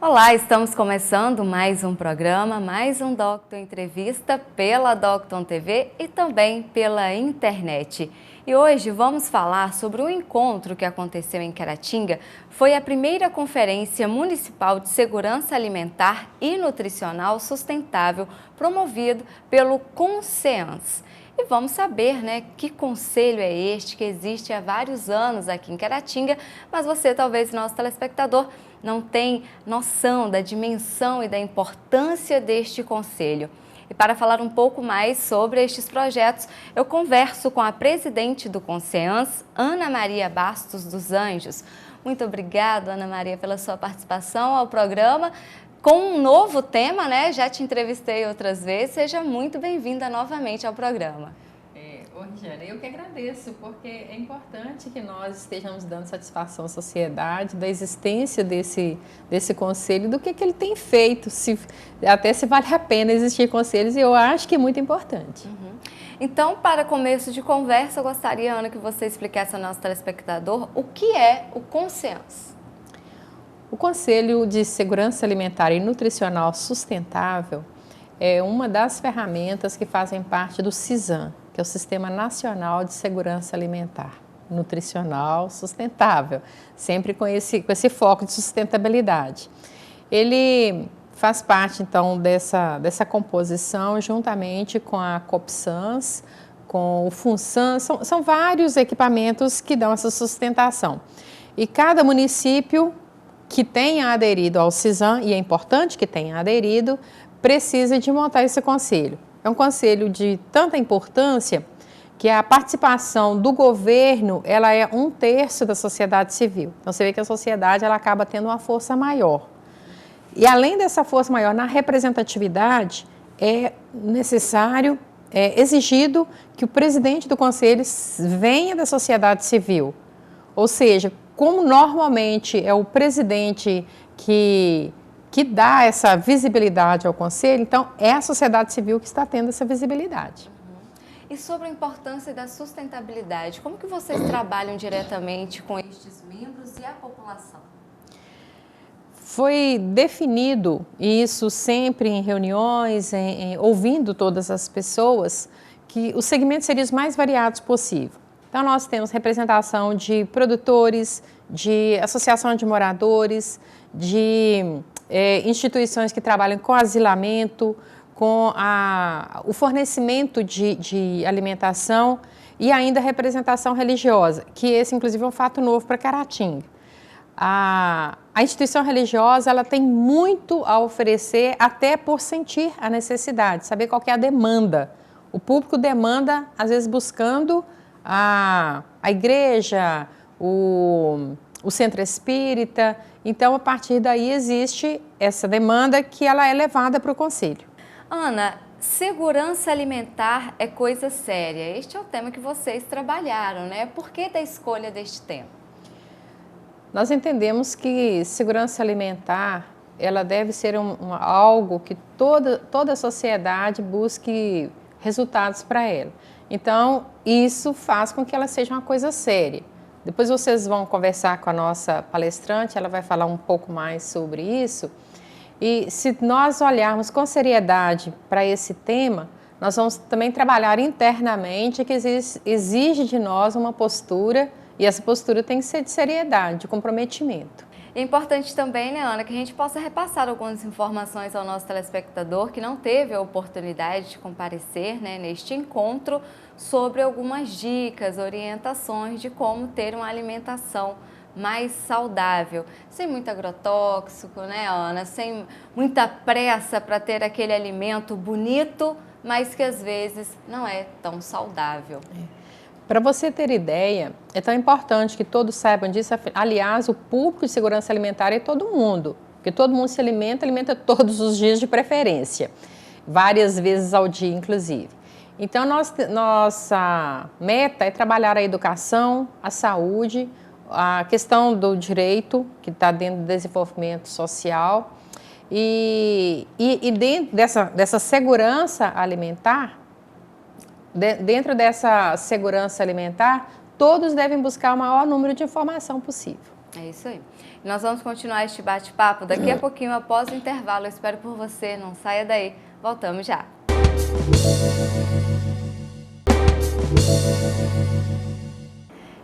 Olá, estamos começando mais um programa, mais um Docton Entrevista pela Docton TV e também pela internet. E hoje vamos falar sobre um encontro que aconteceu em Caratinga. Foi a primeira Conferência Municipal de Segurança Alimentar e Nutricional Sustentável promovido pelo CONSEANS. E vamos saber, que conselho é este que existe há vários anos aqui em Caratinga, mas você, talvez, nosso telespectador, não tem noção da dimensão e da importância deste conselho. E para falar um pouco mais sobre estes projetos, eu converso com a presidente do CONSEANS, Ana Maria Bastos dos Anjos. Muito obrigada, Ana Maria, pela sua participação ao programa. Com um novo tema, já te entrevistei outras vezes, seja muito bem-vinda novamente ao programa. Regiane, eu que agradeço, porque é importante que nós estejamos dando satisfação à sociedade da existência desse conselho, do que ele tem feito, até se vale a pena existir conselhos, e eu acho que é muito importante. Então, para começo de conversa, eu gostaria, Ana, que você explicasse ao nosso telespectador o que é o CONSEANS. O Conselho de Segurança Alimentar e Nutricional Sustentável é uma das ferramentas que fazem parte do SISAN, que é o Sistema Nacional de Segurança Alimentar Nutricional Sustentável, sempre com esse foco de sustentabilidade. Ele faz parte, então, dessa composição, juntamente com a COPSANS, com o FUNSAN, são vários equipamentos que dão essa sustentação. E cada município que tenha aderido ao SISAN, e é importante que tenha aderido, precisa de montar esse conselho. É um conselho de tanta importância que a participação do governo, ela é 1/3 da sociedade civil. Então, você vê que a sociedade ela acaba tendo uma força maior. E além dessa força maior, na representatividade, é necessário, é exigido que o presidente do conselho venha da sociedade civil. Ou seja, como normalmente é o presidente que dá essa visibilidade ao conselho, então é a sociedade civil que está tendo essa visibilidade. E sobre a importância da sustentabilidade, como que vocês trabalham diretamente com estes membros e a população? Foi definido, e isso sempre em reuniões, ouvindo todas as pessoas, que os segmentos seriam os mais variados possível. Então, nós temos representação de produtores, de associação de moradores, de instituições que trabalham com asilamento, com o fornecimento de alimentação e ainda representação religiosa, que esse, inclusive, é um fato novo para Caratinga. A instituição religiosa ela tem muito a oferecer, até por sentir a necessidade, saber qual que é a demanda. O público demanda, às vezes, buscando a igreja, o centro espírita. Então, a partir daí existe essa demanda que ela é levada para o conselho. Ana, segurança alimentar é coisa séria. Este é o tema que vocês trabalharam, Por que da escolha deste tema? Nós entendemos que segurança alimentar ela deve ser algo que toda a sociedade busque resultados para ela. Então, isso faz com que ela seja uma coisa séria. Depois vocês vão conversar com a nossa palestrante, ela vai falar um pouco mais sobre isso. E se nós olharmos com seriedade para esse tema, nós vamos também trabalhar internamente, que exige de nós uma postura, e essa postura tem que ser de seriedade, de comprometimento. É importante também, Ana, que a gente possa repassar algumas informações ao nosso telespectador que não teve a oportunidade de comparecer neste encontro, sobre algumas dicas, orientações de como ter uma alimentação mais saudável, sem muito agrotóxico, Ana? Sem muita pressa para ter aquele alimento bonito, mas que às vezes não é tão saudável. Para você ter ideia, é tão importante que todos saibam disso. Aliás, o público de segurança alimentar é todo mundo, porque todo mundo se alimenta todos os dias de preferência, várias vezes ao dia, inclusive. Então, nossa meta é trabalhar a educação, a saúde, a questão do direito, que está dentro do desenvolvimento social, e dentro dessa segurança alimentar, dentro dessa segurança alimentar, todos devem buscar o maior número de informação possível. É isso aí. Nós vamos continuar este bate-papo daqui a pouquinho, após o intervalo. Eu espero por você, não saia daí. Voltamos já.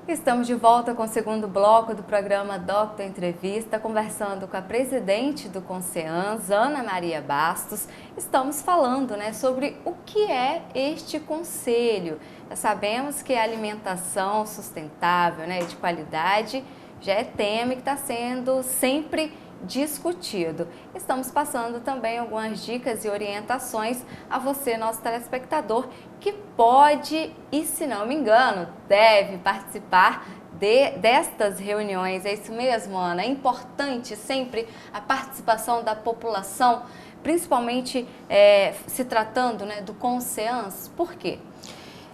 Estamos de volta com o segundo bloco do programa Doctor Entrevista, conversando com a presidente do Conceans, Ana Maria Bastos. Estamos falando, sobre o que é este conselho. Já sabemos que a alimentação sustentável, e de qualidade já é tema que está sendo sempre discutido. Estamos passando também algumas dicas e orientações a você, nosso telespectador, que pode e, se não me engano, deve participar destas reuniões. É isso mesmo, Ana? É importante sempre a participação da população, principalmente se tratando do Conceans. Por quê?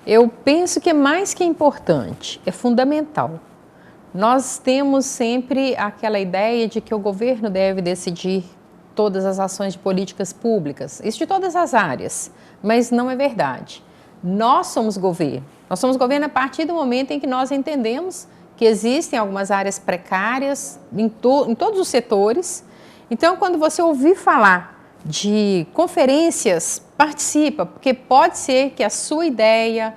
Eu penso que é mais que importante, é fundamental. Nós temos sempre aquela ideia de que o governo deve decidir todas as ações de políticas públicas, isso de todas as áreas, mas não é verdade. Nós somos governo a partir do momento em que nós entendemos que existem algumas áreas precárias em todos os setores. Então, quando você ouvir falar de conferências, participa, porque pode ser que a sua ideia,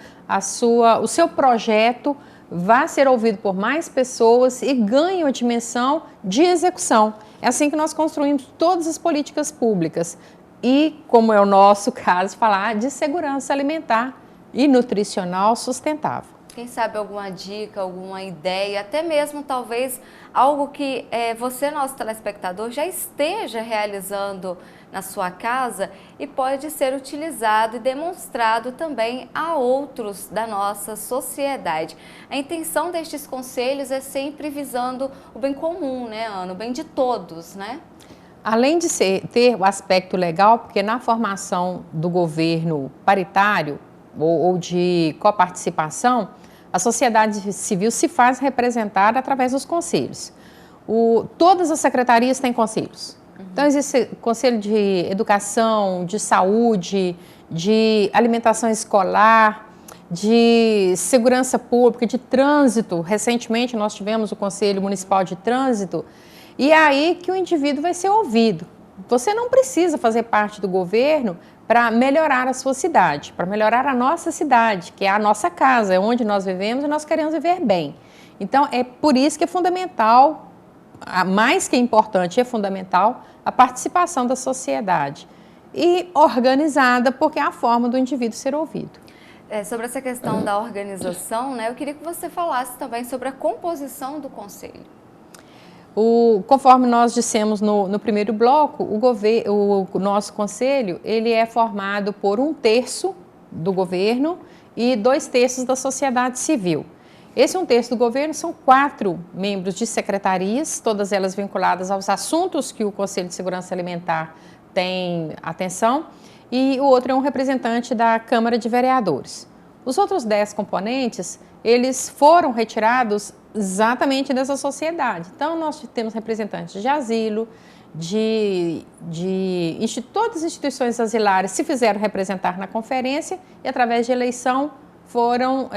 o seu projeto vá ser ouvido por mais pessoas e ganhe uma dimensão de execução. É assim que nós construímos todas as políticas públicas. E, como é o nosso caso, falar de segurança alimentar e nutricional sustentável. Quem sabe alguma dica, alguma ideia, até mesmo talvez algo que você, nosso telespectador, já esteja realizando na sua casa e pode ser utilizado e demonstrado também a outros da nossa sociedade. A intenção destes conselhos é sempre visando o bem comum, Ana? O bem de todos, Além de ter o aspecto legal, porque na formação do governo paritário ou de coparticipação, a sociedade civil se faz representar através dos conselhos. Todas as secretarias têm conselhos. Então, existe conselho de educação, de saúde, de alimentação escolar, de segurança pública, de trânsito. Recentemente, nós tivemos o Conselho Municipal de Trânsito, e é aí que o indivíduo vai ser ouvido. Você não precisa fazer parte do governo para melhorar a sua cidade, para melhorar a nossa cidade, que é a nossa casa, é onde nós vivemos e nós queremos viver bem. Então, é por isso que é fundamental, mais que importante, é fundamental a participação da sociedade e organizada, porque é a forma do indivíduo ser ouvido. Sobre essa questão da organização, eu queria que você falasse também sobre a composição do conselho. Conforme nós dissemos no primeiro bloco, o nosso conselho ele é formado por 1/3 do governo e 2/3 da sociedade civil. Esse 1/3 do governo são 4 membros de secretarias, todas elas vinculadas aos assuntos que o Conselho de Segurança Alimentar tem atenção, e o outro é um representante da Câmara de Vereadores. Os outros 10 componentes, eles foram retirados exatamente dessa sociedade. Então, nós temos representantes de asilo, todas as instituições asilares se fizeram representar na conferência e, através de eleição, foram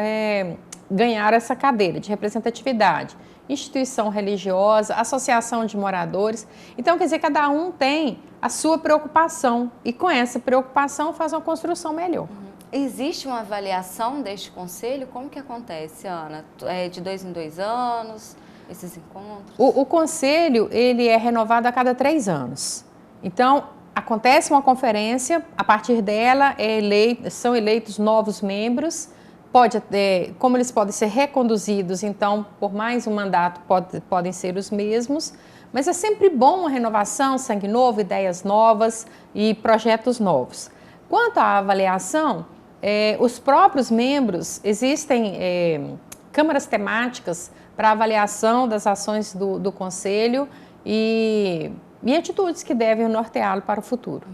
ganhar essa cadeira de representatividade. Instituição religiosa, associação de moradores. Então, quer dizer, cada um tem a sua preocupação e, com essa preocupação, faz uma construção melhor. Existe uma avaliação deste conselho? Como que acontece, Ana? É de 2 em 2 anos, esses encontros? O conselho, ele é renovado a cada 3 anos. Então, acontece uma conferência, a partir dela são eleitos novos membros, como eles podem ser reconduzidos, então, por mais um mandato, podem ser os mesmos, mas é sempre bom uma renovação, sangue novo, ideias novas e projetos novos. Quanto à avaliação, os próprios membros, existem câmaras temáticas para avaliação das ações do Conselho e atitudes que devem norteá-lo para o futuro.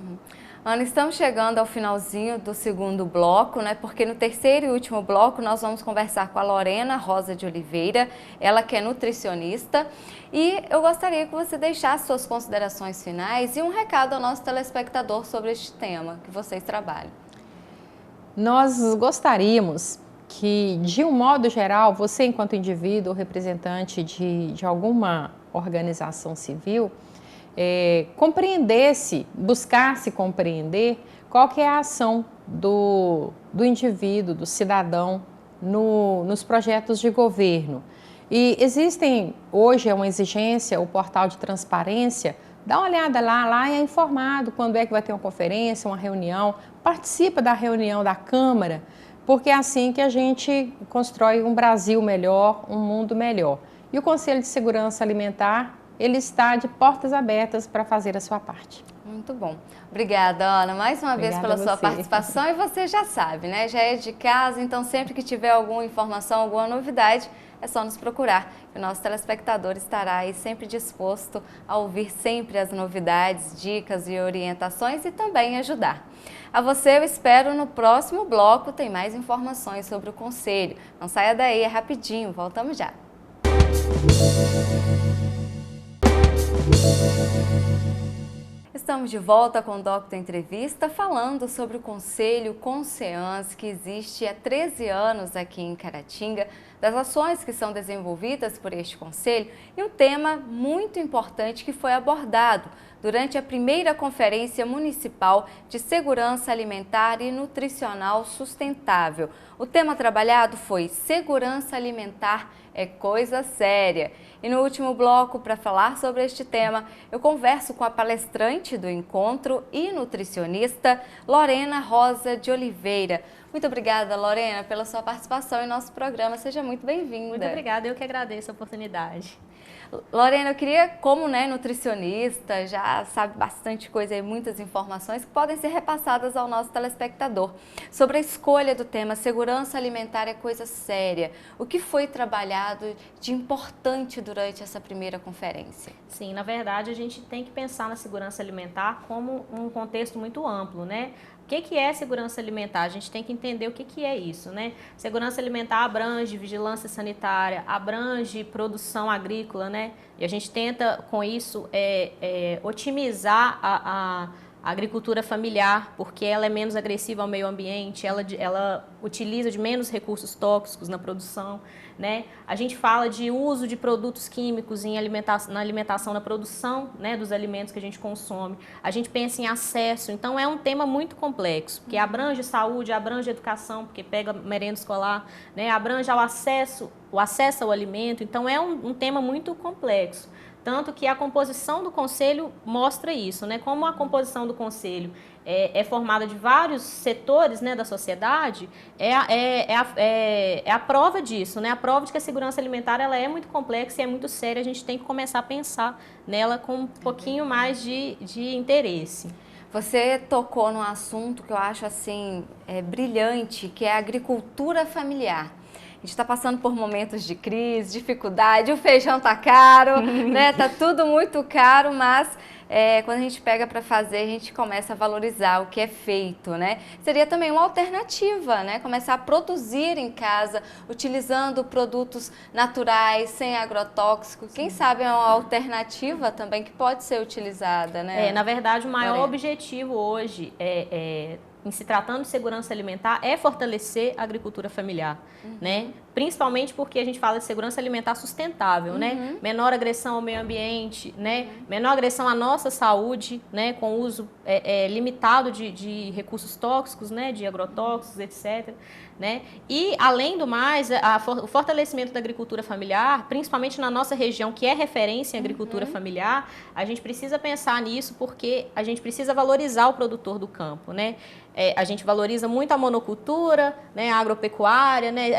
Ana, estamos chegando ao finalzinho do segundo bloco, porque no terceiro e último bloco nós vamos conversar com a Lorena Rosa de Oliveira, ela que é nutricionista, e eu gostaria que você deixasse suas considerações finais e um recado ao nosso telespectador sobre este tema que vocês trabalham. Nós gostaríamos que, de um modo geral, você, enquanto indivíduo ou representante de alguma organização civil, compreendesse, buscasse compreender qual que é a ação do indivíduo, do cidadão, nos projetos de governo. E existem, hoje é uma exigência, o portal de transparência, dá uma olhada lá é informado quando é que vai ter uma conferência, uma reunião, participa da reunião da Câmara, porque é assim que a gente constrói um Brasil melhor, um mundo melhor. E o Conselho de Segurança Alimentar, ele está de portas abertas para fazer a sua parte. Muito bom. Obrigada, Ana, mais uma vez pela sua participação. E você já sabe, né? Já é de casa, então sempre que tiver alguma informação, alguma novidade, é só nos procurar. O nosso telespectador estará aí sempre disposto a ouvir sempre as novidades, dicas e orientações e também ajudar. A você eu espero no próximo bloco, tem mais informações sobre o Conselho. Não saia daí, é rapidinho, voltamos já. Estamos de volta com o Doctor Entrevista, falando sobre o Conselho Conceans, que existe há 13 anos aqui em Caratinga, das ações que são desenvolvidas por este Conselho e um tema muito importante que foi abordado durante a primeira Conferência Municipal de Segurança Alimentar e Nutricional Sustentável. O tema trabalhado foi Segurança Alimentar é coisa séria. E no último bloco, para falar sobre este tema, eu converso com a palestrante do encontro e nutricionista Lorena Rosa de Oliveira. Muito obrigada, Lorena, pela sua participação em nosso programa. Seja muito bem-vinda. Muito obrigada, eu que agradeço a oportunidade. Lorena, eu queria, como nutricionista, já sabe bastante coisa e muitas informações que podem ser repassadas ao nosso telespectador. Sobre a escolha do tema Segurança Alimentar é coisa séria. O que foi trabalhado de importante durante essa primeira conferência? Sim, na verdade a gente tem que pensar na segurança alimentar como um contexto muito amplo, né? O que é segurança alimentar? A gente tem que entender o que é isso, né? Segurança alimentar abrange vigilância sanitária, abrange produção agrícola, né? E a gente tenta, com isso, otimizar a agricultura familiar, porque ela é menos agressiva ao meio ambiente, ela utiliza de menos recursos tóxicos na produção, né? A gente fala de uso de produtos químicos na alimentação, na produção, né, dos alimentos que a gente consome. A gente pensa em acesso, então é um tema muito complexo, porque abrange saúde, abrange educação, porque pega merenda escolar, né? Abrange o acesso ao alimento, então é um tema muito complexo. Tanto que a composição do Conselho mostra isso, né? Como a composição do Conselho é formada de vários setores, né, da sociedade, é a prova disso, né? A prova de que a segurança alimentar ela é muito complexa e é muito séria, a gente tem que começar a pensar nela com um pouquinho mais de interesse. Você tocou num assunto que eu acho assim brilhante, que é a agricultura familiar. A gente está passando por momentos de crise, dificuldade, o feijão tá caro, né? Tá tudo muito caro, mas quando a gente pega para fazer, a gente começa a valorizar o que é feito, né? Seria também uma alternativa, né? Começar a produzir em casa, utilizando produtos naturais, sem agrotóxicos. Quem sabe é uma alternativa também que pode ser utilizada, né? Na verdade, o maior objetivo hoje em se tratando de segurança alimentar, é fortalecer a agricultura familiar, né? Principalmente porque a gente fala de segurança alimentar sustentável, né? Menor agressão ao meio ambiente, né? Menor agressão à nossa saúde, né? Com uso limitado de recursos tóxicos, né? De agrotóxicos, etc. Né? E, além do mais, o fortalecimento da agricultura familiar, principalmente na nossa região, que é referência em agricultura familiar, a gente precisa pensar nisso porque a gente precisa valorizar o produtor do campo, né? A gente valoriza muito a monocultura, né? A agropecuária, né?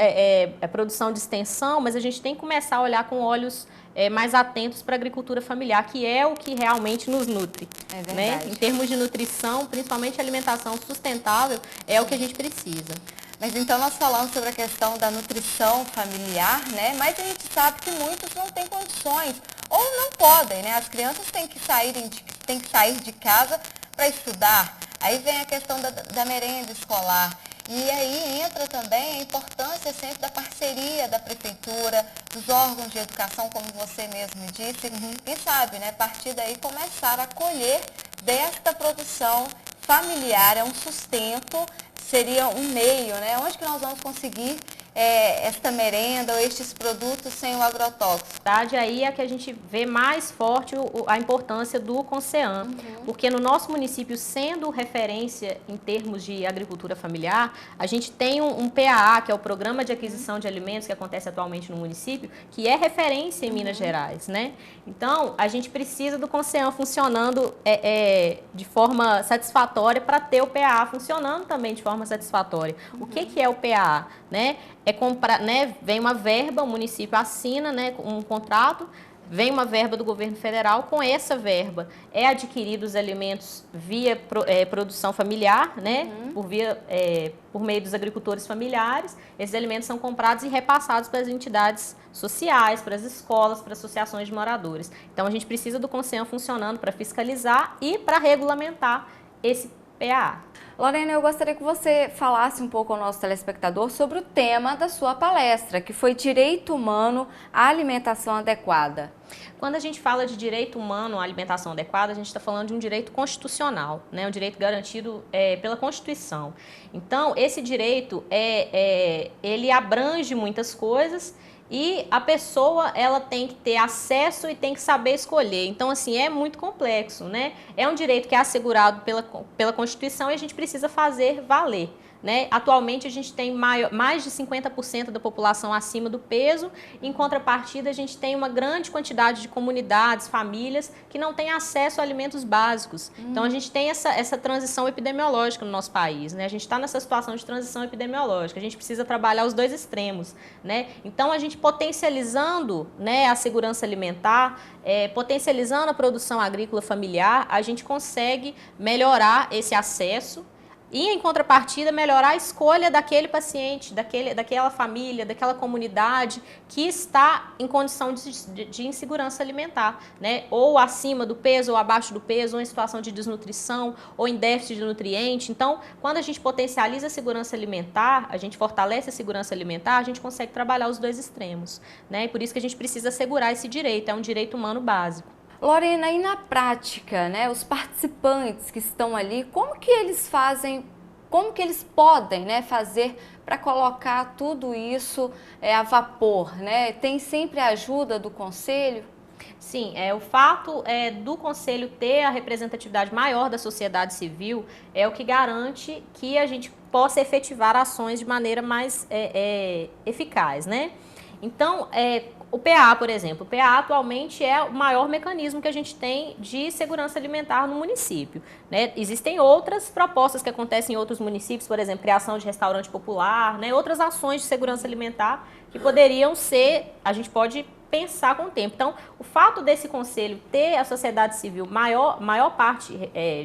A produção de extensão, mas a gente tem que começar a olhar com olhos mais atentos para a agricultura familiar, que é o que realmente nos nutre. Né? Em termos de nutrição, principalmente alimentação sustentável, é o que a gente precisa. Mas então nós falamos sobre a questão da nutrição familiar, né? Mas a gente sabe que muitos não têm condições ou não podem, né? As crianças têm que sair de casa para estudar. Aí vem a questão da merenda escolar. E aí entra também a importância sempre da parceria da prefeitura, dos órgãos de educação, como você mesmo disse. Quem sabe, né? A partir daí começar a colher desta produção familiar, é um sustento, seria um meio, né? Onde que nós vamos conseguir esta merenda ou estes produtos sem o agrotóxico? Aí é que a gente vê mais forte a importância do CONSEAM, porque no nosso município, sendo referência em termos de agricultura familiar, a gente tem um PAA, que é o Programa de Aquisição de Alimentos, que acontece atualmente no município, que é referência em Minas Gerais, né? Então, a gente precisa do CONSEAM funcionando de forma satisfatória para ter o PAA funcionando também de forma satisfatória. O que é o PAA? Né? Comprar, né? Vem uma verba, o município assina, né, um contrato, vem uma verba do governo federal, com essa verba é adquirido os alimentos via produção familiar, né, por meio dos agricultores familiares. Esses alimentos são comprados e repassados para as entidades sociais, para as escolas, para as associações de moradores. Então a gente precisa do CONSEAM funcionando para fiscalizar e para regulamentar esse PAA. Lorena, eu gostaria que você falasse um pouco ao nosso telespectador sobre o tema da sua palestra, que foi Direito Humano à Alimentação Adequada. Quando a gente fala de direito humano à alimentação adequada, a gente está falando de um direito constitucional, né? Um direito garantido pela Constituição. Então, esse direito, ele abrange muitas coisas. E a pessoa, ela tem que ter acesso e tem que saber escolher. Então, assim, é muito complexo, né? É um direito que é assegurado pela Constituição e a gente precisa fazer valer, né? Atualmente, a gente tem mais de 50% da população acima do peso. Em contrapartida, a gente tem uma grande quantidade de comunidades, famílias, que não têm acesso a alimentos básicos. Então, a gente tem essa transição epidemiológica no nosso país, né? A gente está nessa situação de transição epidemiológica. A gente precisa trabalhar os dois extremos, né? Então, a gente potencializando, né, a segurança alimentar, potencializando a produção agrícola familiar, a gente consegue melhorar esse acesso e, em contrapartida, melhorar a escolha daquele paciente, daquela família, daquela comunidade que está em condição de insegurança alimentar, né? Ou acima do peso, ou abaixo do peso, ou em situação de desnutrição, ou em déficit de nutriente. Então, quando a gente potencializa a segurança alimentar, a gente fortalece a segurança alimentar, a gente consegue trabalhar os dois extremos, né? E por isso que a gente precisa assegurar esse direito, é um direito humano básico. Lorena, e na prática, né, os participantes que estão ali, como que eles fazem, como que eles podem, né, fazer para colocar tudo isso a vapor, né? Tem sempre a ajuda do conselho? Sim, o fato do conselho ter a representatividade maior da sociedade civil é o que garante que a gente possa efetivar ações de maneira mais eficaz, né? Então, o PA, por exemplo, o PA atualmente é o maior mecanismo que a gente tem de segurança alimentar no município, né? Existem outras propostas que acontecem em outros municípios, por exemplo, criação de restaurante popular, né? Outras ações de segurança alimentar que poderiam ser, a gente pode pensar com o tempo. Então, o fato desse conselho ter a sociedade civil maior parte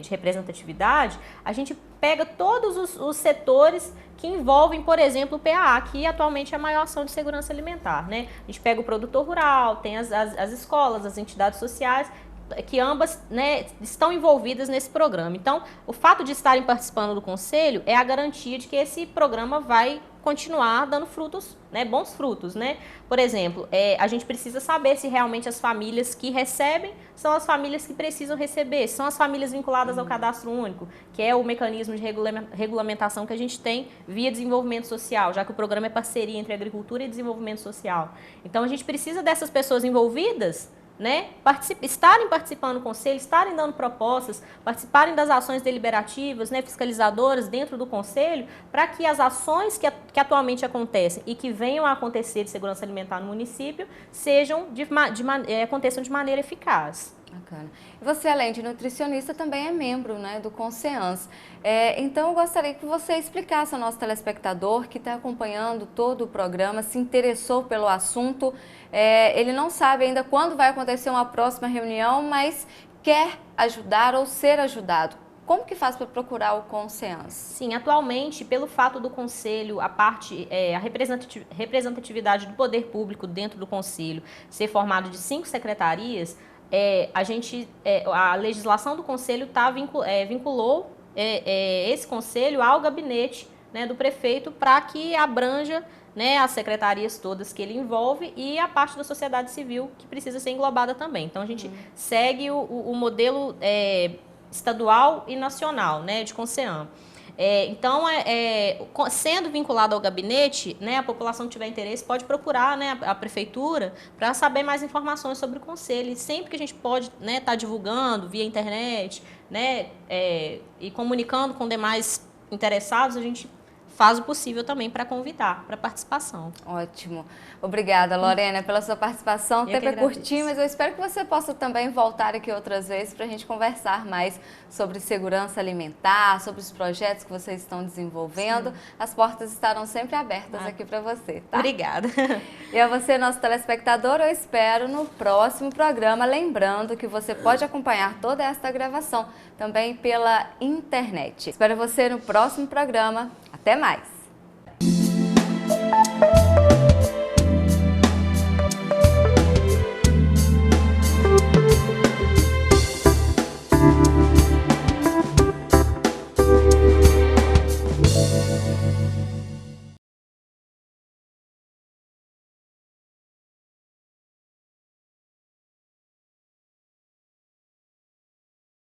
de representatividade, a gente pega todos os setores que envolvem, por exemplo, o PAA, que atualmente é a maior ação de segurança alimentar, né? A gente pega o produtor rural, tem as escolas, as entidades sociais, que ambas, né, estão envolvidas nesse programa. Então, o fato de estarem participando do conselho é a garantia de que esse programa vai continuar dando frutos, né, bons frutos, né? Por exemplo, a gente precisa saber se realmente as famílias que recebem são as famílias que precisam receber, são as famílias vinculadas ao cadastro único, que é o mecanismo de regulamentação que a gente tem via desenvolvimento social, já que o programa é parceria entre agricultura e desenvolvimento social. Então, a gente precisa dessas pessoas envolvidas, né, estarem participando do conselho, estarem dando propostas, participarem das ações deliberativas, né, fiscalizadoras dentro do conselho, para que as ações que atualmente acontecem e que venham a acontecer de segurança alimentar no município aconteçam de maneira eficaz. Bacana. E você, além de nutricionista, também é membro, né, do CONSEANS. Então, eu gostaria que você explicasse ao nosso telespectador que está acompanhando todo o programa, se interessou pelo assunto, ele não sabe ainda quando vai acontecer uma próxima reunião, mas quer ajudar ou ser ajudado. Como que faz para procurar o CONSEANS? Sim, atualmente, pelo fato do conselho, a representatividade do poder público dentro do conselho ser formado de 5 secretarias, a legislação do conselho vinculou esse conselho ao gabinete, né, do prefeito para que abranja, né, as secretarias todas que ele envolve e a parte da sociedade civil que precisa ser englobada também. Então, a gente segue o modelo estadual e nacional, né, de CONSEAM. Então, sendo vinculado ao gabinete, né, a população que tiver interesse pode procurar, né, a prefeitura para saber mais informações sobre o conselho. E sempre que a gente pode, né, tá divulgando via internet, né, e comunicando com demais interessados, a gente faz o possível também para convidar para participação. Ótimo. Obrigada, Lorena, pela sua participação. O tempo é curtinho, mas eu espero que você possa também voltar aqui outras vezes para a gente conversar mais sobre segurança alimentar, sobre os projetos que vocês estão desenvolvendo. Sim. As portas estarão sempre abertas aqui para você, tá? Obrigada. E a você, nosso telespectador, eu espero no próximo programa. Lembrando que você pode acompanhar toda esta gravação também pela internet. Espero você no próximo programa. Até mais!